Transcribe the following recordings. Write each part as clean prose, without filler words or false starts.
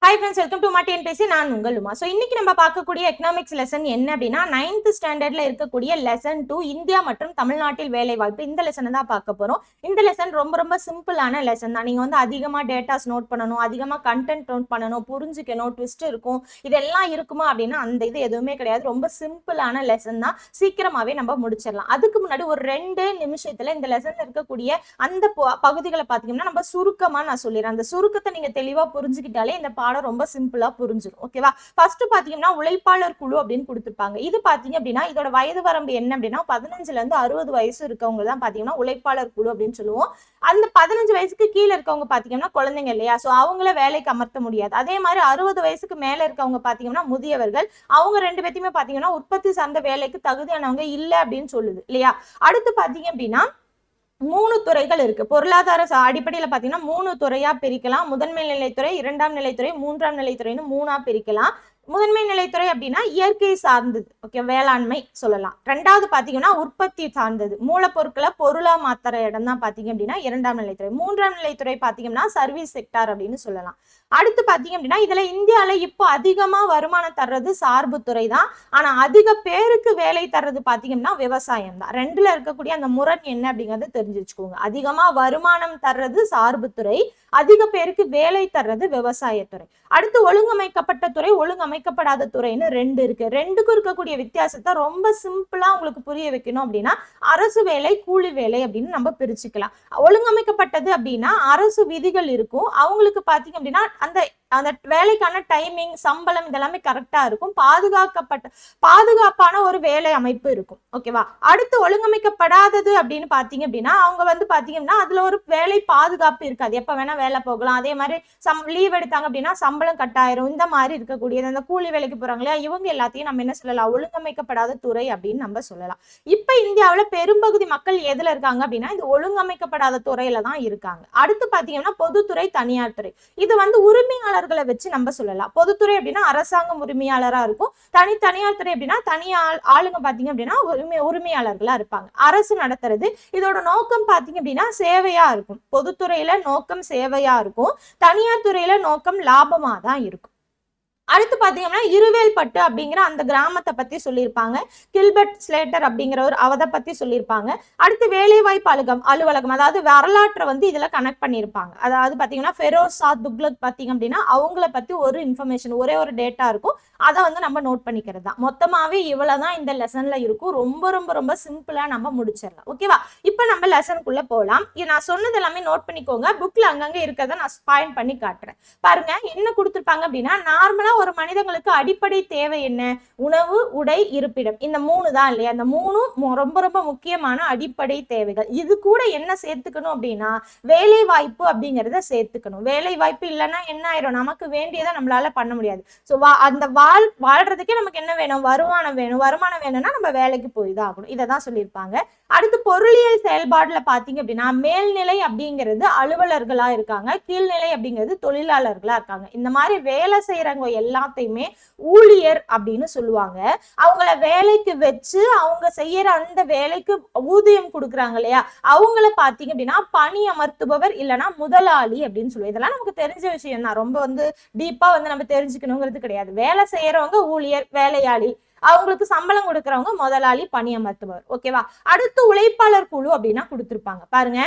Hi friends, welcome to மாட்டியன் பேசி. நான் உங்கள் உமா. ஸோ இன்னைக்கு நம்ம பார்க்கக்கூடிய எக்கனாமிக்ஸ் லெசன் என்ன அப்படின்னா 9th ஸ்டாண்டர்ட்ல இருக்கக்கூடிய லெசன் 2 இந்தியா மற்றும் தமிழ்நாட்டில் வேலை வாய்ப்பு. இந்த லெசனை தான் பார்க்க போறோம். இந்த லெசன் ரொம்ப ரொம்ப சிம்பிளான லெசன் தான். நீங்க வந்து அதிகமா டேட்டாஸ் நோட் பண்ணணும், அதிகமா கண்டென்ட் நோட் பண்ணணும், புரிஞ்சுக்கணும், ட்விஸ்ட் இருக்கும், இதெல்லாம் இருக்குமா அப்படின்னா அந்த இது எதுவுமே கிடையாது. ரொம்ப சிம்பிளான லெசன் தான். சீக்கிரமாவே நம்ம முடிச்சிடலாம். அதுக்கு முன்னாடி ஒரு 2 நிமிஷத்துல இந்த லெசன்ல இருக்கக்கூடிய அந்த பகுதிகளை பார்த்தீங்கன்னா நம்ம சுருக்கமா நான் சொல்லிடுறேன். அந்த சுருக்கத்தை நீங்க தெளிவா புரிஞ்சுக்கிட்டாலே இந்த பாடம் ரொம்ப சிம்பிளா புரிஞ்சிடும். ஓகேவா? ஃபர்ஸ்ட் பாத்தீங்கன்னா உழைப்பாளர் குழு அப்படின்னு கொடுத்திருப்பாங்க. இது பாத்தீங்க அப்படின்னா இதோட வயது வரம்பு என்ன அப்படின்னா 15ல இருந்து 60 வயசு இருக்கவங்க தான் பாத்தீங்கன்னா உழைப்பாளர் குழு அப்படின்னு சொல்லுவோம். அந்த 15 வயசுக்கு கீழே இருக்கவங்க பாத்தீங்கன்னா குழந்தைங்க இல்லையா, சோ அவங்கள வேலைக்கு அமர்த்த முடியாது. அதே மாதிரி 60 வயசுக்கு மேல இருக்கவங்க பாத்தீங்கன்னா முதியவர்கள். அவங்க 2 பேத்தையுமே பாத்தீங்கன்னா உற்பத்தி சார்ந்த வேலைக்கு தகுதியானவங்க இல்ல அப்படின்னு சொல்லுது இல்லையா. அடுத்து பாத்தீங்க அப்படின்னா 3 துறைகள் இருக்கு. பொருளாதார அடிப்படையில பாத்தீங்கன்னா 3 துறையா பிரிக்கலாம். முதன்மை நிலைத்துறை, 2ஆம் நிலைத்துறை, 3ஆம் நிலைத்துறைன்னு 3ஆ பிரிக்கலாம். முதன்மை நிலைத்துறை அப்படின்னா இயற்கை சார்ந்தது, ஓகே, வேளாண்மை சொல்லலாம். 2வது பாத்தீங்கன்னா உற்பத்தி சார்ந்தது, மூலப்பொருட்களை பொருளா மாத்துற இடம் தான் பாத்தீங்க அப்படின்னா 2ஆம் நிலைத்துறை. 3ஆம் நிலைத்துறை பாத்தீங்கன்னா சர்வீஸ் செக்டார் அப்படின்னு சொல்லலாம். அடுத்து பாத்தீங்க அப்படின்னா இதுல இந்தியால இப்போ அதிகமா வருமானம் தர்றது சார்பு துறை தான். ஆனா அதிக பேருக்கு வேலை தர்றது பாத்தீங்கன்னா விவசாயம் தான். 2ல இருக்கக்கூடிய அந்த முரண் என்ன அப்படிங்கறத தெரிஞ்சு வச்சுக்கோங்க. அதிகமா வருமானம் தர்றது சார்பு துறை, அதிக பேருக்கு வேலை தர்றது விவசாயத்துறை. அடுத்து ஒழுங்கமைக்கப்பட்ட துறை, ஒழுங்கமைக்கப்படாத துறைன்னு 2 இருக்கு. 2க்கும் இருக்கக்கூடிய வித்தியாசத்தை ரொம்ப சிம்பிளா உங்களுக்கு புரிய வைக்கணும் அப்படின்னா அரசு வேலை, கூலி வேலை அப்படின்னு நம்ம பிரிச்சுக்கலாம். ஒழுங்கமைக்கப்பட்டது அப்படின்னா அரசு விதிகள் இருக்கும். அவங்களுக்கு பாத்தீங்க அப்படின்னா அந்த அந்த வேலைக்கான டைமிங், சம்பளம் இதெல்லாமே கரெக்டா இருக்கும். பாதுகாப்பான ஒரு வேலை அமைப்பு இருக்கும். ஓகேவா? அடுத்து ஒழுங்கமைக்கப்படாதது அப்படின்னு பாத்தீங்க அப்படின்னா அவங்க வந்து பாத்தீங்கன்னா அதுல ஒரு வேலை பாதுகாப்பு இருக்காது. எப்ப வேணா வேலை போகலாம். அதே மாதிரி லீவ் எடுத்தாங்க அப்படின்னா சம்பளம் கட்டாயிரும். இந்த மாதிரி இருக்கக்கூடியது அந்த கூலி வேலைக்கு போறாங்க இல்லையா, இவங்க எல்லாத்தையும் நம்ம என்ன சொல்லலாம், ஒழுங்கமைக்கப்படாத துறை அப்படின்னு நம்ம சொல்லலாம். இப்ப இந்தியாவுல பெரும்பகுதி மக்கள் எதுல இருக்காங்க அப்படின்னா இந்த ஒழுங்கமைக்கப்படாத துறையில தான் இருக்காங்க. அடுத்து பாத்தீங்கன்னா பொதுத்துறை, தனியார் துறை. இது வந்து உரிமையாளர்களை வச்சு நம்ம சொல்லலாம். பொதுத்துறை அப்படின்னா அரசாங்கம் உரிமையாளரா இருக்கும். தனியார் துறை அப்படின்னா ஆளுங்க பாத்தீங்க அப்படின்னா உரிமையாளர்களா இருப்பாங்க. அரசு நடத்துறது. இதோட நோக்கம் பாத்தீங்க அப்படின்னா சேவையா இருக்கும். பொதுத்துறையில நோக்கம் சேவையா இருக்கும், தனியார் துறையில நோக்கம் லாபமா தான் இருக்கும். அடுத்து பாத்தீங்கன்னா இருவேல்பட்டு அப்படிங்கிற அந்த கிராமத்தை பத்தி சொல்லியிருப்பாங்க. கில்பர்ட் ஸ்லேட்டர் அப்படிங்கிறவர் அதை பத்தி சொல்லியிருப்பாங்க. அடுத்து வேலைவாய்ப்பு அலுவலகம், அதாவது வரலாற்றை வந்து இதுல கனெக்ட் பண்ணியிருப்பாங்க. அதாவது பாத்தீங்கன்னா ஃபெரோஸ் ஷா துக்ளக் பாத்தீங்க அப்படின்னா அவங்கள பத்தி ஒரு இன்ஃபர்மேஷன், ஒரே ஒரு டேட்டா இருக்கும். அதை வந்து நம்ம நோட் பண்ணிக்கிறது தான். மொத்தமாவே இவ்வளவுதான் இந்த லெசன்ல இருக்கும். ரொம்ப ரொம்ப ரொம்ப சிம்பிளா நம்ம முடிச்சிடலாம். ஓகேவா? இப்ப நம்ம லெசனுக்குள்ள போகலாம். நான் சொன்னது எல்லாமே நோட் பண்ணிக்கோங்க. புக்ல அங்கங்க இருக்கிறத நான் பாயிண்ட் பண்ணி காட்டுறேன். பாருங்க என்ன கொடுத்திருப்பாங்க அப்படின்னா நார்மலா ஒரு மனிதங்களுக்கு அடிப்படை தேவை என்ன? உணவு, உடை, இருப்பிடம். இந்த 3 தான் இல்லையா? இந்த 3 ரொம்ப ரொம்ப முக்கியமான அடிப்படை தேவைகள். இது கூட என்ன சேர்த்துக்கணும் அப்படின்னா வேலை வாய்ப்பு அப்படிங்கறத சேர்த்துக்கணும். வேலை வாய்ப்பு இல்லைன்னா என்ன ஆயிரும், நமக்கு வேண்டியதை நம்மளால பண்ண முடியாது. ஸோ அந்த வாழ்றதுக்கே நமக்கு என்ன வேணும், வருமானம் வேணும். வருமானம் வேணும்னா நம்ம வேலைக்கு போய் தான் ஆகணும். இதை தான் சொல்லியிருப்பாங்க. அடுத்து பொருளியல் செயல்பாடுல பாத்தீங்க அப்படின்னா மேல்நிலை அப்படிங்கிறது அலுவலர்களா இருக்காங்க, கீழ்நிலை அப்படிங்கிறது தொழிலாளர்களா இருக்காங்க. இந்த மாதிரி வேலை செய்யறவங்க எல்லாத்தையுமே ஊழியர் அப்படின்னு சொல்லுவாங்க. அவங்கள வேலைக்கு வச்சு அவங்க செய்யற அந்த வேலைக்கு ஊதியம் கொடுக்குறாங்க இல்லையா, அவங்கள பாத்தீங்க அப்படின்னா பணி அமர்த்துபவர் இல்லைன்னா முதலாளி அப்படின்னு சொல்லுவோம். இதெல்லாம் நமக்கு தெரிஞ்ச விஷயம் தான். ரொம்ப வந்து டீப்பா வந்து நம்ம தெரிஞ்சுக்கணுங்கிறது கிடையாது. வேலை செய்யறவங்க ஊழியர், வேலையாளி. அவங்களுக்கு சம்பளம் கொடுக்கறவங்க முதலாளி, பணி அமர்த்துபவர். ஓகேவா? அடுத்து உழைப்பாளர் குழு அப்படின்னா கொடுத்திருப்பாங்க. பாருங்க,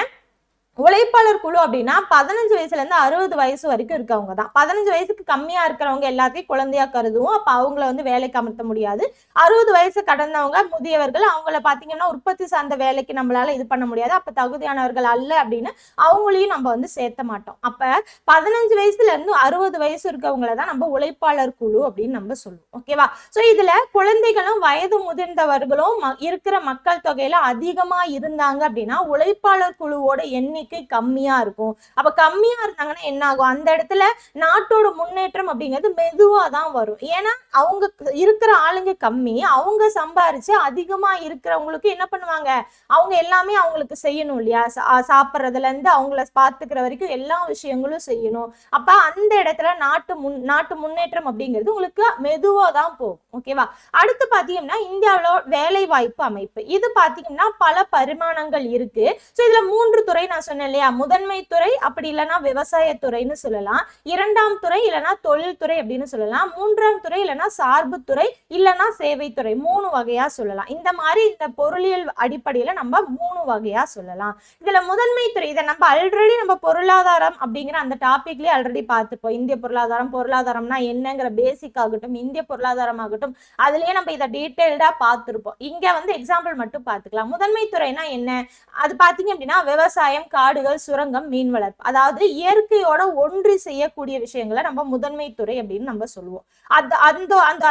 உழைப்பாளர் குழு அப்படின்னா 15 வயசுல இருந்து 60 வயசு வரைக்கும் இருக்கவங்க தான். 15 வயசுக்கு கம்மியா இருக்கிறவங்க எல்லாத்தையும் குழந்தையா கருதுவோம். அப்ப அவங்கள வந்து வேலைக்கு அமர்த்த முடியாது. 60 வயசு கடந்தவங்க முதியவர்கள், அவங்கள பாத்தீங்கன்னா உற்பத்தி சார்ந்த வேலைக்கு நம்மளால இது பண்ண முடியாது. அப்ப தகுதியானவர்கள் அல்ல அப்படின்னு அவங்களையும் நம்ம வந்து சேர்த்த மாட்டோம். அப்ப 15 வயசுல இருந்து 60 வயசு இருக்கவங்கள தான் நம்ம உழைப்பாளர் குழு அப்படின்னு நம்ம சொல்லுவோம். ஓகேவா? சோ இதுல குழந்தைகளும் வயது முதிர்ந்தவர்களும் இருக்கிற மக்கள் தொகையில அதிகமா இருந்தாங்க அப்படின்னா உழைப்பாளர் குழுவோட எண்ணிக்கை கம்மியா இருக்கும். அப்ப கம்மியா இருந்தாங்கன்னா என்ன ஆகும், அந்த இடத்துல நாட்டோட முன்னேற்றம் அப்படிங்கிறது மெதுவா தான் வரும். ஏன்னா அவங்க இருக்கிற ஆளுங்க கம்மி, அவங்க சம்பாரிச்சு அதிகமா இருக்கிறவங்களுக்கு என்ன பண்ணுவாங்க, அவங்க எல்லாமே அவங்களுக்கு செய்யணும் இல்லையா, சாப்பிட்றதுல இருந்து அவங்கள பார்த்துக்கிற வரைக்கும் எல்லா விஷயங்களும் செய்யணும். அப்ப அந்த இடத்துல நாட்டு முன்னேற்றம் அப்படிங்கிறது உங்களுக்கு மெதுவா தான் போகும். ஓகேவா? அடுத்து பாத்தீங்கன்னா இந்தியாவில வேலை வாய்ப்பு அமைப்பு. இது பாத்தீங்கன்னா பல பரிமாணங்கள் இருக்கு. சோ இதுல 3 துறை நான் சொன்னேன் இல்லையா, முதன்மை துறை அப்படி இல்லைன்னா விவசாயத்துறைன்னு சொல்லலாம், இரண்டாம் துறை இல்லைன்னா தொழில்துறை அப்படின்னு சொல்லலாம், மூன்றாம் துறை இல்லைன்னா சார்புத்துறை இல்லைன்னா சேவைத்துறை, 3 வகையா சொல்லலாம். இந்த மாதிரி இந்த பொருளியல் அடிப்படையில நம்ம 3 வகையா சொல்லலாம். இதுல முதன்மை துறை இதை நம்ம ஆல்ரெடி நம்ம பொருளாதாரம் அப்படிங்கிற அந்த டாபிக்லயே ஆல்ரெடி பார்த்துப்போம். இந்திய பொருளாதாரம்னா என்னங்கிற பேசிக் ஆகட்டும், இந்திய பொருளாதாரம் ஆகட்டும், அதுலயே நம்ம இதை டீட்டெயில்டா பார்த்திருப்போம். இங்க வந்து எக்ஸாம்பிள் மட்டும் பார்த்துக்கலாம். முதன்மை துறைனா என்ன, அது பாத்தீங்க அப்படின்னா விவசாயம், காடுகள், சுரங்கம், மீன் வளர்ப்பு, அதாவது இயற்கையோட ஒன்றி செய்யக்கூடிய விஷயங்களை நம்ம முதன்மை துறை அப்படின்னு நம்ம சொல்லுவோம்.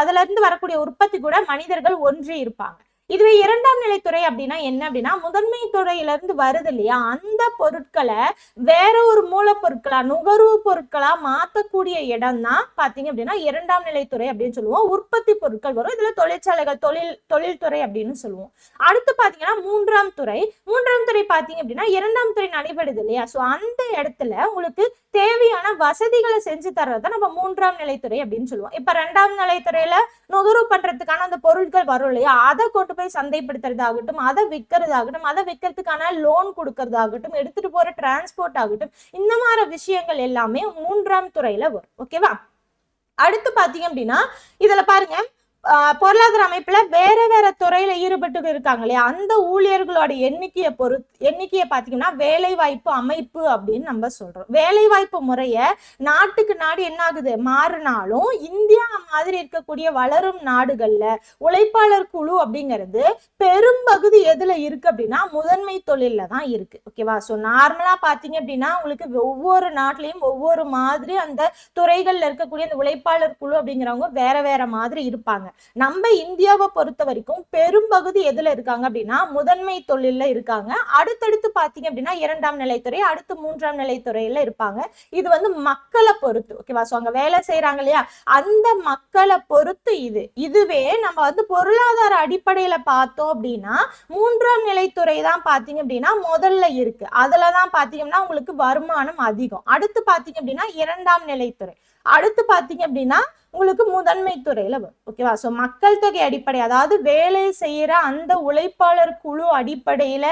அதுல இருந்து வரக்கூடிய உற்பத்தி கூட மனிதர்கள் ஒன்றி இருப்பாங்க. இதுவே இரண்டாம் நிலை துறை அப்படின்னா என்ன அப்படின்னா, முதன்மை துறையில இருந்து வருது இல்லையா, அந்த பொருட்களை வேற ஒரு மூலப்பொருட்களா, நுகர்வு பொருட்களா மாத்தக்கூடிய இடம் தான் பாத்தீங்க அப்படின்னா இரண்டாம் நிலை துறை அப்படின்னு சொல்லுவோம். உற்பத்தி பொருட்கள் வரும், இதுல தொழிற்சாலைகள், தொழில்துறை அப்படின்னு சொல்லுவோம். அடுத்து பாத்தீங்கன்னா மூன்றாம் துறை பாத்தீங்க அப்படின்னா இரண்டாம் துறை நடைபெறுது இல்லையா, சோ அந்த இடத்துல உங்களுக்கு தேவையான வசதிகளை செஞ்சு தர்றத நம்ம மூன்றாம் நிலைத்துறை அப்படின்னு சொல்லுவோம். இப்ப இரண்டாம் நிலைத்துறையில நுகர்வு பண்றதுக்கான அந்த பொருட்கள் வரும் இல்லையா, அதை கொண்டு போய் சந்தைப்படுத்துறதாகட்டும், அதை விற்கிறதுக்கான லோன் கொடுக்கறதாகட்டும், எடுத்துட்டு போற டிரான்ஸ்போர்ட் ஆகட்டும், இந்த மாதிரி விஷயங்கள் எல்லாமே மூன்றாம் துறையில வரும். ஓகேவா. அடுத்து பாத்தீங்க அப்படின்னா இதுல பாருங்க, பொருளாதார அமைப்புல வேற வேற துறையில ஈடுபட்டு இருக்காங்க இல்லையா, அந்த ஊழியர்களோட எண்ணிக்கையை பாத்தீங்கன்னா வேலை வாய்ப்பு அமைப்பு அப்படின்னு நம்ம சொல்றோம். வேலை வாய்ப்பு முறைய நாட்டுக்கு நாடு என்ன ஆகுது, மாறினாலும் இந்தியா மாதிரி இருக்கக்கூடிய வளரும் நாடுகள்ல உழைப்பாளர் குழு அப்படிங்கிறது பெரும்பகுதி எதுல இருக்கு அப்படின்னா முதன்மை தொழில்ல தான் இருக்கு. ஓகேவா. சோ நார்மலா பாத்தீங்க அப்படின்னா உங்களுக்கு ஒவ்வொரு நாட்டிலையும் ஒவ்வொரு மாதிரி அந்த துறைகள்ல இருக்கக்கூடிய அந்த உழைப்பாளர் குழு அப்படிங்கிறவங்க வேற வேற மாதிரி இருப்பாங்க. நம்ம இந்தியாவை பொறுத்த வரைக்கும் பெரும்பகுதி எதுல இருக்காங்க அப்படின்னா முதன்மை தொழில்ல இருக்காங்க. அடுத்தடுத்து பாத்தீங்க அப்படின்னா இரண்டாம் நிலைத்துறை, அடுத்து மூன்றாம் நிலைத்துறையில இருப்பாங்க. இது வந்து மக்களை பொறுத்து. ஓகேவா. சோ அங்க வேலை செய்யறாங்க இல்லையா, அந்த மக்களை பொறுத்து இதுவே நம்ம வந்து பொருளாதார அடிப்படையில பார்த்தோம் அப்படின்னா மூன்றாம் நிலைத்துறை தான் பாத்தீங்க அப்படின்னா முதல்ல இருக்கு. அதுலதான் பாத்தீங்கன்னா உங்களுக்கு வருமானம் அதிகம். அடுத்து பாத்தீங்க அப்படின்னா இரண்டாம் நிலைத்துறை, அடுத்து பாத்தீங்க அப்படின்னா உங்களுக்கு முதன்மை துறையில வரும். ஓகேவா. சோ மக்கள் தொகை அடிப்படை, அதாவது வேலை செய்யற அந்த உழைப்பாளர் குழு அடிப்படையில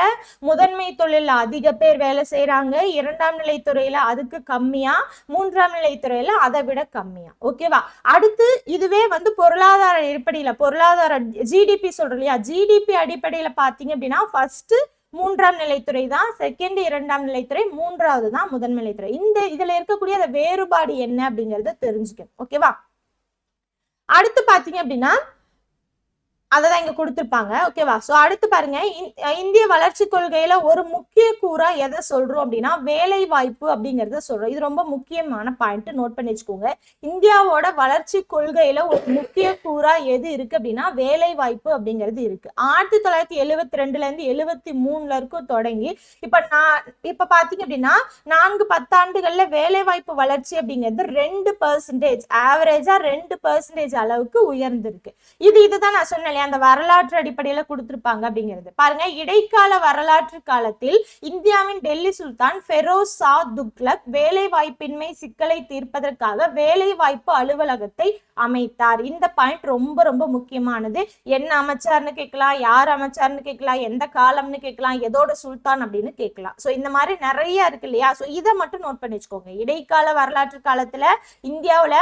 முதன்மை தொழில அதிக பேர் வேலை செய்யறாங்க, இரண்டாம் நிலை துறையில அதுக்கு கம்மியா, மூன்றாம் நிலை துறையில அதை விட கம்மியா. ஓகேவா. அடுத்து இதுவே வந்து பொருளாதார அடிப்படையில, பொருளாதார ஜிடிபி சொல்றோம் இல்லையா, ஜிடிபி அடிப்படையில பாத்தீங்க அப்படின்னா ஃபர்ஸ்ட் மூன்றாம் நிலைத்துறை தான், செகண்ட் இரண்டாம் நிலைத்துறை, மூன்றாவது தான் முதன்மை நிலைத்துறை. இதுல இருக்கக்கூடிய அந்த வேறுபாடு என்ன அப்படிங்கறத தெரிஞ்சுக்கணும். ஓகேவா. அடுத்து பாத்தீங்க அப்படின்னா அததான் இங்க கொடுத்திருப்பாங்க. ஓகேவா. சோ அடுத்து பாருங்க, இந்திய வளர்ச்சி கொள்கையில ஒரு முக்கிய கூறா எதை சொல்றோம் அப்படின்னா வேலை வாய்ப்பு அப்படிங்கறத சொல்றோம். இது ரொம்ப முக்கியமான பாயிண்ட், நோட் பண்ணி வச்சுக்கோங்க. இந்தியாவோட வளர்ச்சி கொள்கையில ஒரு முக்கிய கூறா எது இருக்கு அப்படின்னா வேலை வாய்ப்பு அப்படிங்கிறது இருக்கு. 1972ல இருந்து 73 வரைக்கும் தொடங்கி இப்ப பாத்தீங்க அப்படின்னா 4-10 ஆண்டுகள்ல வேலை வாய்ப்பு வளர்ச்சி அப்படிங்கிறது 2%, ஆவரேஜா 2% அளவுக்கு உயர்ந்திருக்கு. இதுதான் நான் சொன்னேன், அந்த வரலாற்று அடிப்படையில கொடுத்திருப்பாங்க அப்படிங்கிறது. பாருங்க, இடைக்கால வரலாற்று காலத்தில் இந்தியாவின் டெல்லி சுல்தான் ஃபெரோஸ் ஷா துக்ளக் வேலை வாய்ப்பின்மை சிக்கலை தீர்ப்பதற்காக வேலை வாய்ப்பு அலுவலகத்தை அமைத்தார். இந்த பாயிண்ட் ரொம்ப ரொம்ப முக்கியமானது. என்ன அமைச்சார்னு கேட்கலாம், யார் அமைச்சார்னு கேட்கலாம், எந்த காலம்னு கேட்கலாம், எதோட சுல்தான் அப்படின்னு கேட்கலாம். சோ இந்த மாதிரி நிறைய இருக்கு இல்லையா. சோ இதை மட்டும் நோட் பண்ணி வச்சுக்கோங்க. இடைக்கால வரலாற்று காலத்துல இந்தியாவுல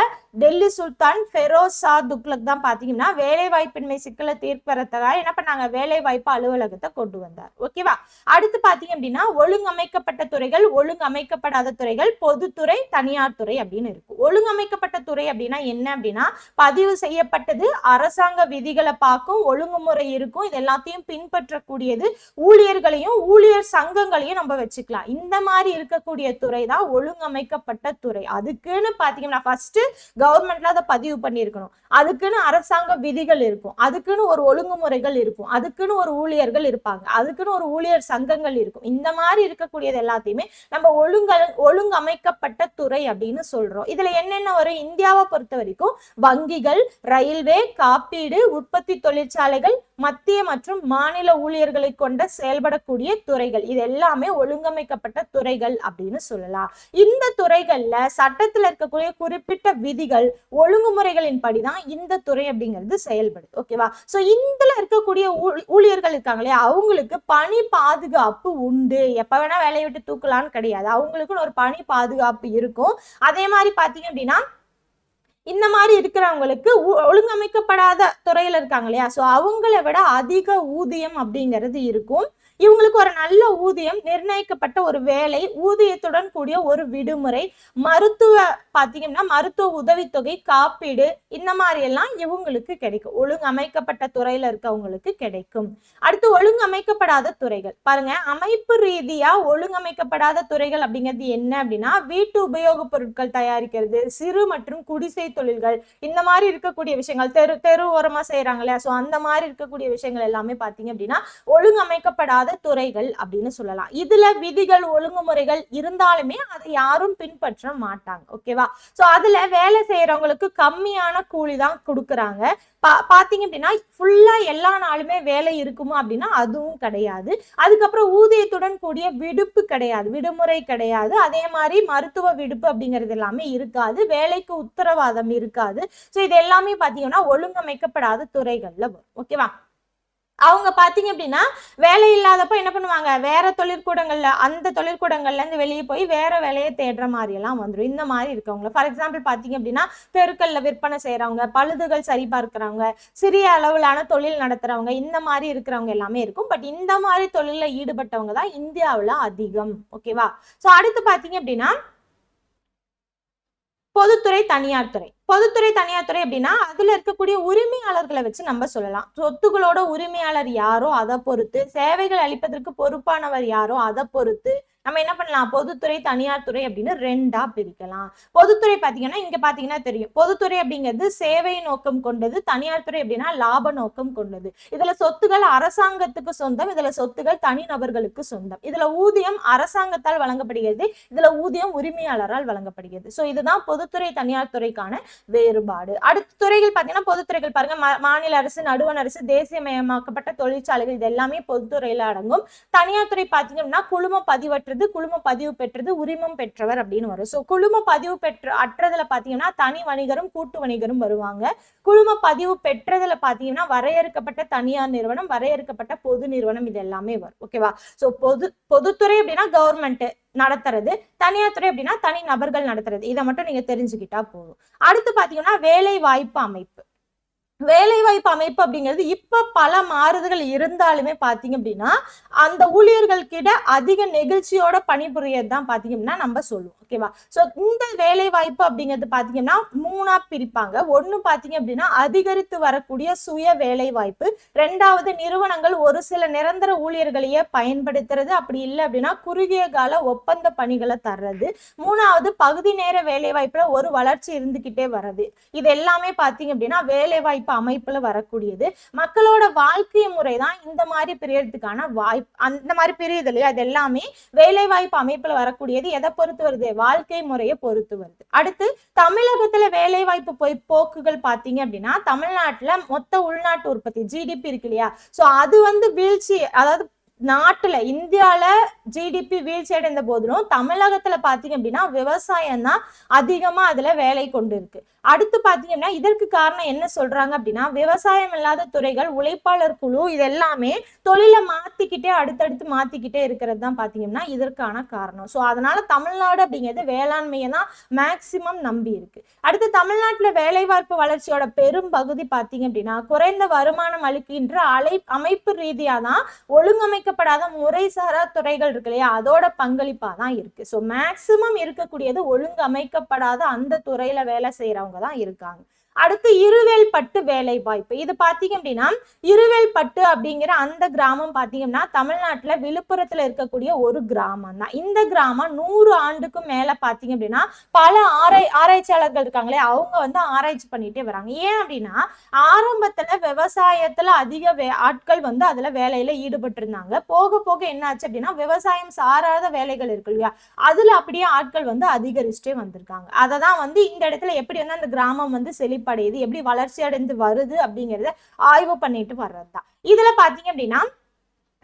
டெல்லி சுல்தான் ஃபெரோஸ் ஷா துக்ளக் தான் பாத்தீங்கன்னா வேலை வாய்ப்பின்மை சிக்கலை தீர்ப்பதற்காக என்ன பண்ணாங்க, வேலை வாய்ப்பு அலுவலகத்தை கொண்டு வந்தார். ஓகேவா. அடுத்து பாத்தீங்க அப்படின்னா ஒழுங்கமைக்கப்பட்ட துறைகள், ஒழுங்கமைக்கப்படாத துறைகள், பொதுத்துறை, தனியார் துறை அப்படின்னு இருக்கு. ஒழுங்கமைக்கப்பட்ட துறை அப்படின்னா என்ன அப்படின்னா பதிவு செய்யப்பட்டது, அரசாங்க விதிகளை பார்க்கும், ஒழுங்குமுறை இருக்கும், இது எல்லாத்தையும் பின்பற்றக்கூடியது, ஊழியர்களையும் ஊழியர் சங்கங்களையும் நம்ம வச்சுக்கலாம். இந்த மாதிரி இருக்கக்கூடிய துறை தான் ஒழுங்கமைக்கப்பட்ட துறை. அதுக்குன்னு பாத்தீங்கன்னா ஃபர்ஸ்ட் கவர்மெண்ட்ல அதை பதிவு பண்ணியிருக்கணும், அதுக்குன்னு அரசாங்க விதிகள் இருக்கும், அதுக்குன்னு ஒரு ஒழுங்குமுறைகள் இருக்கும், அதுக்குன்னு ஒரு ஊழியர்கள் இருப்பாங்க, அதுக்குன்னு ஒரு ஊழியர் சங்கங்கள் இருக்கும். இந்த மாதிரி இருக்கக்கூடியது எல்லாத்தையுமே நம்ம ஒழுங்கமைக்கப்பட்ட துறை அப்படின்னு சொல்றோம். இதுல என்னென்ன வரும், இந்தியாவை பொறுத்த வரைக்கும் வங்கிகள், ரயில்வே, காப்பீடு, உற்பத்தி தொழிற்சாலைகள், மத்திய மற்றும் மாநில ஊழியர்களை கொண்ட செயல்படக்கூடிய துறைகள், இது எல்லாமே ஒழுங்கமைக்கப்பட்ட துறைகள் அப்படின்னு சொல்லலாம். இந்த துறைகள்ல சட்டத்துல இருக்கக்கூடிய குறிப்பிட்ட விதிகள் ஒழுங்குமுறைகளின் படிதான் இந்த துறை அப்படிங்கிறது செயல்படுது. ஓகேவா? சோ இதுல இருக்கக்கூடிய ஊழியர்கள் இருக்காங்களே அவங்களுக்கு பணி பாதுகாப்பு உண்டு. எப்ப வேணா வேலையை விட்டு தூக்கலான்னு கிடையாது. அவங்களுக்குன்னு ஒரு பணி பாதுகாப்பு இருக்கும். அதே மாதிரி பாத்தீங்க அப்படின்னா இந்த மாதிரி இருக்கிறவங்களுக்கு ஒழுங்கமைக்கப்படாத துறையில இருக்காங்க இல்லையா, சோ அவங்கள விட அதிக ஊதியம் அப்படிங்கிறது இருக்கும். இவங்களுக்கு ஒரு நல்ல ஊதியம், நிர்ணயிக்கப்பட்ட ஒரு வேலை, ஊதியத்துடன் கூடிய ஒரு விடுமுறை, மருத்துவ பாத்தீங்கன்னா மருத்துவ உதவித்தொகை, காப்பீடு, இந்த மாதிரி எல்லாம் இவங்களுக்கு கிடைக்கும். ஒழுங்கமைக்கப்பட்ட துறையில இருக்கவங்களுக்கு கிடைக்கும். அடுத்து ஒழுங்கமைக்கப்படாத துறைகள் பாருங்க. அமைப்பு ரீதியா ஒழுங்கமைக்கப்படாத துறைகள் அப்படிங்கிறது என்ன அப்படின்னா, வீட்டு உபயோக பொருட்கள் தயாரிக்கிறது, சிறு மற்றும் குடிசை தொழில்கள், இந்த மாதிரி இருக்கக்கூடிய விஷயங்கள், தெரு ஓரமா செய்யறாங்க இல்லையா, சோ அந்த மாதிரி இருக்கக்கூடிய விஷயங்கள் எல்லாமே பாத்தீங்க அப்படின்னா ஒழுங்கமைக்கப்படாத துறைகள் அப்படின்னு சொல்லலாம். இதுல விதிகள் ஒழுங்குமுறைகள் இருந்தாலுமே அதை யாரும் பின்பற்ற மாட்டாங்க. ஓகேவா? சோ அதுல வேலை செய்யறவங்களுக்கு கம்மியான கூலி தான் கொடுக்கறாங்க. பாத்தீங்க அப்படின்னா ஃபுல்லா எல்லா நாளுமே வேலை இருக்குமா அப்படின்னா அதுவும் கிடையாது. அதுக்கப்புறம் ஊதியத்துடன் கூடிய விடுப்பு கிடையாது, விடுமுறை கிடையாது. அதே மாதிரி மருத்துவ விடுப்பு அப்படிங்கிறது எல்லாமே இருக்காது. வேலைக்கு உத்தரவாதம் இருக்காது. சோ இது எல்லாமே பாத்தீங்கன்னா ஒழுங்கமைக்கப்படாத துறைகள்ல வரும். ஓகேவா? அவங்க பாத்தீங்க அப்படின்னா வேலை இல்லாதப்ப என்ன பண்ணுவாங்க, வேற தொழிற்கூடங்கள்ல, அந்த தொழிற்கூடங்கள்ல இருந்து வெளியே போய் வேற வேலையை தேடுற மாதிரி எல்லாம் வந்துடும். இந்த மாதிரி இருக்கவங்க ஃபார் எக்ஸாம்பிள் பாத்தீங்க அப்படின்னா தெருக்கல்ல விற்பனை செய்யறவங்க, பழுதுகள் சரி பார்க்கிறவங்க, சிறிய அளவிலான தொழில் நடத்துறவங்க, இந்த மாதிரி இருக்கிறவங்க எல்லாமே இருக்கும். பட் இந்த மாதிரி தொழில ஈடுபட்டவங்க தான் இந்தியாவுல அதிகம். ஓகேவா? சோ அடுத்து பாத்தீங்க அப்படின்னா பொதுத்துறை தனியார் துறை. பொதுத்துறை தனியார் துறை அப்படின்னா அதுல இருக்கக்கூடிய உரிமையாளர்களை வச்சு நம்ம சொல்லலாம். சொத்துக்களோட உரிமையாளர் யாரோ அதை பொறுத்து, சேவைகள் அளிப்பதற்கு பொறுப்பானவர் யாரோ அதை பொறுத்து நம்ம என்ன பண்ணலாம், பொதுத்துறை தனியார் துறை அப்படின்னு ரெண்டா பிரிக்கலாம். பொதுத்துறை பாத்தீங்கன்னா இங்க பாத்தீங்கன்னா தெரியும், பொதுத்துறை அப்படிங்கிறது சேவை நோக்கம் கொண்டது, தனியார் துறை அப்படின்னா லாப நோக்கம் கொண்டது. இதுல சொத்துகள் அரசாங்கத்துக்கு சொந்தம், இதுல சொத்துகள் தனிநபர்களுக்கு சொந்தம். இதுல ஊதியம் அரசாங்கத்தால் வழங்கப்படுகிறது, இதுல ஊதியம் உரிமையாளரால் வழங்கப்படுகிறது. சோ இதுதான் பொதுத்துறை தனியார் துறைக்கான வேறுபாடு. அடுத்த துறைகள் பாத்தீங்கன்னா பொதுத்துறைகள் பாருங்க, மாநில அரசு, நடுவண் அரசு, தேசியமயமாக்கப்பட்ட தொழிற்சாலைகள், இது எல்லாமே பொதுத்துறையில அடங்கும். தனியார் துறை பாத்தீங்கன்னா குழும பதிவற்றது, குழும பதிவு பெற்றது, உரிமம் பெற்றவர் அப்படின்னு வரும். சோ குழும பதிவு அற்றதுல பாத்தீங்கன்னா தனி வணிகரும் கூட்டு வணிகரும் வருவாங்க. குழும பதிவு பெற்றதுல பாத்தீங்கன்னா வரையறுக்கப்பட்ட தனியார் நிறுவனம், வரையறுக்கப்பட்ட பொது நிறுவனம், இது எல்லாமே வரும். ஓகேவா? சோ பொதுத்துறை அப்படின்னா கவர்மெண்ட் நடத்துறது, தனியார் துறை அப்படின்னா தனி நபர்கள் நடத்துறது. இதை மட்டும் நீங்க தெரிஞ்சுக்கிட்டா போதும். அடுத்து பாத்தீங்கன்னா வேலை வாய்ப்பு அமைப்பு. வேலைவாய்ப்பு அமைப்பு அப்படிங்கிறது இப்ப பல மாறுதல்கள் இருந்தாலுமே பாத்தீங்க அப்படின்னா அந்த ஊழியர்கள் கிட்ட அதிக நெகிழ்ச்சியோட பணிபுரியதான் பாத்தீங்க அப்படின்னா நம்ம சொல்லுவோம். ஓகேவா? சோ இந்த வேலை வாய்ப்பு அப்படிங்கிறது பாத்தீங்கன்னா மூணா பிரிப்பாங்க. ஒண்ணு பாத்தீங்க அப்படின்னா அதிகரித்து வரக்கூடிய சுய வேலை வாய்ப்பு, ரெண்டாவது நிறுவனங்கள் ஒரு சில நிரந்தர ஊழியர்களையே பயன்படுத்துறது, அப்படி இல்லை அப்படின்னா குறுகிய கால ஒப்பந்த பணிகளை தர்றது, மூணாவது பகுதி நேர வேலை வாய்ப்புல ஒரு வளர்ச்சி இருந்துகிட்டே வர்றது. இது எல்லாமே பாத்தீங்க அப்படின்னா வேலை வாய்ப்பு அமைப்புல வரக்கூடியது. மக்களோட வாழ்க்கை முறை தான் இந்த மாதிரி பிரியறதுக்கான வாய்ப்பு, அந்த மாதிரி பிரியுது இல்லையா, அது எல்லாமே வேலை வாய்ப்பு அமைப்புல வரக்கூடியது. எதை பொறுத்து வருது, வாழ்க்கை முறையை பொறுத்து வருது. அடுத்து தமிழகத்துல வேலை வாய்ப்பு போக்குகள் பாத்தீங்க அப்படின்னா தமிழ்நாட்டுல மொத்த உள்நாட்டு உற்பத்தி ஜிடிபி இருக்கு இல்லையா, சோ அது வீழ்ச்சி, அதாவது நாட்டுல இந்தியால ஜிடிபி வீழ்ச்சி அடைந்த போதிலும் தமிழகத்துல பாத்தீங்க அப்படின்னா விவசாயம் தான் அதிகமா அதுல வேலை கொண்டு இருக்கு. அடுத்து பாத்தீங்கன்னா இதற்கு காரணம் என்ன சொல்றாங்க அப்படின்னா விவசாயம் இல்லாத துறைகள், உழைப்பாளர் குழு, இது எல்லாமே தொழிலை மாத்திக்கிட்டே அடுத்தடுத்து மாத்திக்கிட்டே இருக்கிறது தான் பாத்தீங்கன்னா இதற்கான காரணம். சோ அதனால தமிழ்நாடு அப்படிங்கிறது வேளாண்மையை தான் மேக்சிமம் நம்பி இருக்கு. அடுத்து தமிழ்நாட்டுல வேலைவாய்ப்பு வளர்ச்சியோட பெரும் பகுதி பாத்தீங்க அப்படின்னா குறைந்த வருமானம் அளிக்கின்ற அமைப்பு ரீதியா தான் ஒழுங்கமைக்கப்படாத முறைசாரா துறைகள் இருக்கு இல்லையா, அதோட பங்களிப்பா தான் இருக்கு. சோ மேக்சிமம் இருக்கக்கூடியது ஒழுங்கமைக்கப்படாத அந்த துறையில வேலை செய்யறவங்க தான் இருக்காங்க. அடுத்து இருவேல் பட்டு வேலை வாய்ப்பு. இது பாத்தீங்க அப்படின்னா இருவேல் பட்டு அப்படிங்கிற அந்த கிராமம் பாத்தீங்கன்னா தமிழ்நாட்டுல விழுப்புரத்துல இருக்கக்கூடிய ஒரு கிராமம் தான். இந்த கிராமம் 100 ஆண்டுக்கும் மேல பாத்தீங்க அப்படின்னா பல ஆராய்ச்சியாளர்கள் இருக்காங்களே அவங்க ஆராய்ச்சி பண்ணிட்டே வராங்க. ஏன் அப்படின்னா ஆரம்பத்துல விவசாயத்துல அதிக ஆட்கள் அதுல வேலையில ஈடுபட்டு இருந்தாங்க. போக போக என்ன ஆச்சு அப்படின்னா விவசாயம் சாராத வேலைகள் இருக்கு இல்லையா, அதுல அப்படியே ஆட்கள் அதிகரிச்சுட்டே வந்திருக்காங்க. அததான் இந்த இடத்துல எப்படி அந்த கிராமம் செழிப்பு செழிப்படையுது, எப்படி வளர்ச்சி அடைந்து வருது அப்படிங்கறத ஆய்வு பண்ணிட்டு வர்றதுதான். இதுல பாத்தீங்க அப்படின்னா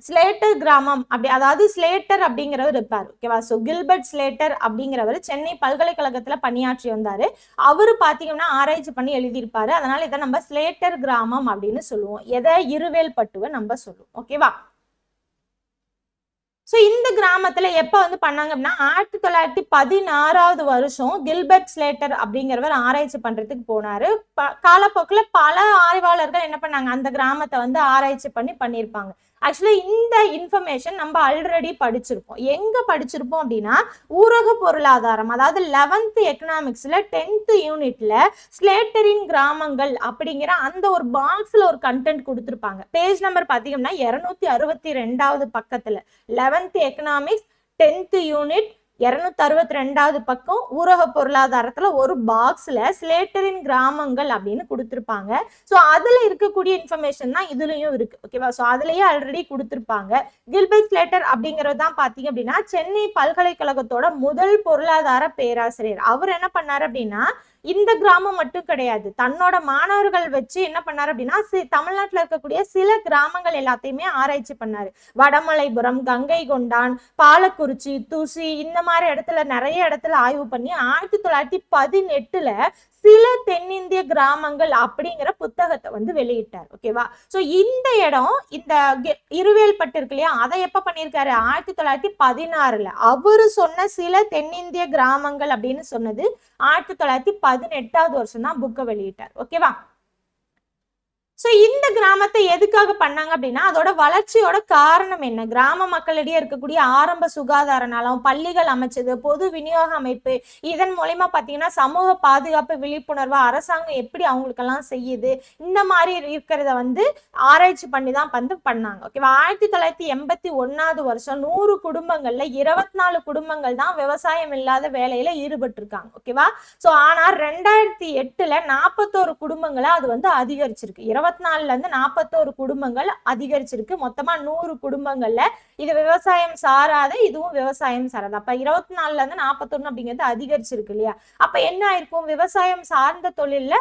ஸ்லேட்டர் கிராமம் அப்படி, அதாவது ஸ்லேட்டர் அப்படிங்கிறவர் இருப்பார். ஓகேவா? சோ கில்பர்ட் ஸ்லேட்டர் அப்படிங்கிறவர் சென்னை பல்கலைக்கழகத்துல பணியாற்றி வந்தாரு. அவரு பாத்தீங்கன்னா ஆராய்ச்சி பண்ணி எழுதியிருப்பாரு. அதனால இதை நம்ம ஸ்லேட்டர் கிராமம் அப்படின்னு சொல்லுவோம். எதை? இருவேல்பட்டுவை நம்ம சொல்லுவோம். ஓகேவா? சோ இந்த கிராமத்துல எப்ப வந்து பண்ணாங்க அப்படின்னா 1916வது வருஷம் கில்பர்ட் ஸ்லேட்டர் அப்படிங்கிறவர் ஆராய்ச்சி பண்றதுக்கு போனாரு. காலப்போக்குல பல ஆய்வாளர்கள் என்ன பண்ணாங்க, அந்த கிராமத்தை வந்து ஆராய்ச்சி பண்ணியிருப்பாங்க. ஆக்சுவலி இந்த இன்ஃபர்மேஷன் நம்ம ஆல்ரெடி படிச்சிருப்போம். எங்க படிச்சிருப்போம் அப்படின்னா ஊரக பொருளாதாரம், அதாவது 11th எக்கனாமிக்ஸ்ல 10th யூனிட்ல ஸ்லேட்டரின் கிராமங்கள் அப்படிங்கிற அந்த ஒரு பாக்ஸ்ல ஒரு கண்டென்ட் கொடுத்திருப்பாங்க. பேஜ் நம்பர் பாத்தீங்கன்னா 262வது பக்கத்துல 11th எக்கனாமிக்ஸ் 10th யூனிட் 262வது பக்கம் ஊரக பொருளாதாரத்துல ஒரு பாக்ஸ்ல ஸ்லேட்டரின் கிராமங்கள் அப்படின்னு கொடுத்திருப்பாங்க. சோ அதுல இருக்கக்கூடிய இன்ஃபர்மேஷன் தான் இதுலயும் இருக்கு. ஓகேவா? சோ அதுலயே ஆல்ரெடி கொடுத்திருப்பாங்க. கில்பர்ட் ஸ்லேட்டர் அப்படிங்கிறது தான் பாத்தீங்க அப்படின்னா சென்னை பல்கலைக்கழகத்தோட முதல் பொருளாதார பேராசிரியர். அவர் என்ன பண்ணாரு அப்படின்னா இந்த கிராமம் மட்டும் கிடையாது, தன்னோட மாணவர்கள் வச்சு என்ன பண்ணாரு அப்படின்னா தமிழ்நாட்டுல இருக்கக்கூடிய சில கிராமங்கள் எல்லாத்தையுமே ஆராய்ச்சி பண்ணாரு. வடமலைபுரம், கங்கை கொண்டான், பாலக்குறிச்சி, தூசி, இந்த மாதிரி இடத்துல நிறைய இடத்துல ஆய்வு பண்ணி 1918ல சில தென்னிந்திய கிராமங்கள் அப்படிங்கிற புத்தகத்தை வந்து வெளியிட்டார். ஓகேவா? சோ இந்த இடம், இந்த இருவேல்பட்டு இருக்கு இல்லையா, அதை எப்ப பண்ணிருக்காரு? 1916ல. அவரு சொன்ன சில தென்னிந்திய கிராமங்கள் அப்படின்னு சொன்னது 1918வது வருஷம் தான் புக்கை வெளியிட்டார். ஓகேவா? சோ இந்த கிராமத்தை எதுக்காக பண்ணாங்க அப்படின்னா அதோட வளர்ச்சியோட காரணம் என்ன, கிராம மக்களிடையே இருக்கக்கூடிய ஆரம்ப சுகாதார நலம், பள்ளிகள் அமைச்சது, பொது விநியோக அமைப்பு, இதன் மூலமா பாத்தீங்கன்னா சமூக பாதுகாப்பு விழிப்புணர்வு அரசாங்கம் எப்படி அவங்களுக்கெல்லாம் செய்யுது, இந்த மாதிரி இருக்கிறத வந்து ஆராய்ச்சி பண்ணி தான் வந்து பண்ணாங்க. ஓகேவா? 1981வது வருஷம் 100 குடும்பங்கள்ல 24 குடும்பங்கள் தான் விவசாயம் இல்லாத வேலையில ஈடுபட்டு இருக்காங்க. ஓகேவா? சோ ஆனா 2008ல 41 குடும்பங்களை அது வந்து அதிகரிச்சிருக்கு. 24ல இருந்து 41 குடும்பங்கள் அதிகரிச்சிருக்கு. மொத்தமா 100 குடும்பங்கள்ல இது விவசாயம் சாராத, இதுவும் விவசாயம் சாராது. அப்ப 24ல இருந்து 41 அப்படிங்கிறது அதிகரிச்சிருக்கு இல்லையா? அப்ப என்ன ஆயிருக்கும், விவசாயம் சார்ந்த தொழில்ல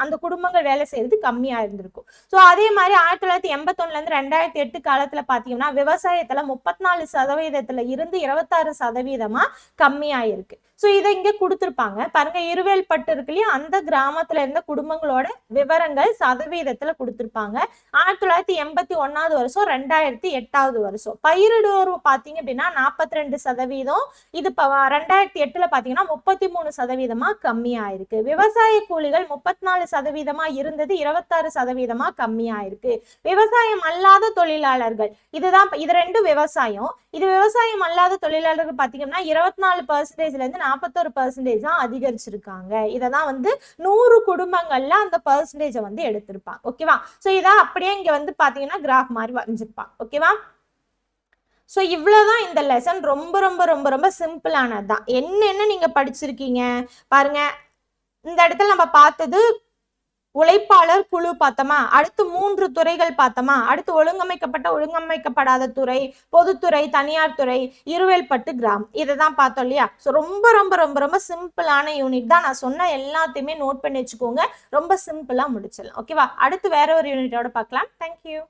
அந்த குடும்பங்கள் வேலை செய்யறது கம்மியா இருந்திருக்கும். சோ அதே மாதிரி 1981ல இருந்து 2008 காலத்துல பாத்தீங்கன்னா விவசாயத்துல 34% இருந்து 26% கம்மியாயிருக்கு. சோ இதை இங்க கொடுத்திருப்பாங்க பாருங்க. இருவேல்பட்டு இருக்கு இல்லையா, அந்த கிராமத்துல இருந்த குடும்பங்களோட விவரங்கள் சதவீதத்துல கொடுத்திருப்பாங்க. 1981வது வருஷம் 2008வது வருஷம் பயிரிடுவோர் பாத்தீங்க அப்படின்னா 42%, இது 2008ல பாத்தீங்கன்னா 33% கம்மியாயிருக்கு. விவசாய கூலிகள் 34% இருந்தது 26% கம்மியாயிருக்கு. விவசாயம் அல்லாத தொழிலாளர்கள், இது ரெண்டு விவசாயம், இது விவசாயம் அல்லாத தொழிலாளர்கள் பாத்தீங்கன்னா 24%ல இருந்து 41% தான் அதிகரிச்சிருக்காங்க. இததான் வந்து 100 குடும்பங்கள்ல அந்த பெர்சன்டேஜ் வந்து எடுத்திருப்பாங்க. ஓகேவா? சோ இதான் அப்படியே இங்க வந்து பாத்தீங்கன்னா கிராஃப் மாதிரி வரைஞ்சிருப்பாங்க. ஓகேவா? சோ இவ்வளவுதான் இந்த லெசன். ரொம்ப ரொம்ப ரொம்ப ரொம்ப சிம்பிளானதுதான். என்னென்ன நீங்க படிச்சிருக்கீங்க பாருங்க. இந்த இடத்துல நம்ம பார்த்தது உழைப்பாளர் குழு பார்த்தோமா, அடுத்து 3 துறைகள் பார்த்தோமா, அடுத்து ஒழுங்கமைக்கப்பட்ட ஒழுங்கமைக்கப்படாத துறை, பொதுத்துறை, தனியார் துறை, இருவேல்பட்டு கிராமம், இதைதான் பார்த்தோம் இல்லையா? ஸோ ரொம்ப ரொம்ப ரொம்ப ரொம்ப சிம்பிளான யூனிட் தான். நான் சொன்ன எல்லாத்தையுமே நோட் பண்ணி வச்சுக்கோங்க. ரொம்ப சிம்பிளா முடிச்சிடலாம். ஓகேவா? அடுத்து வேற ஒரு யூனிட்டோட பார்க்கலாம். தேங்க்யூ.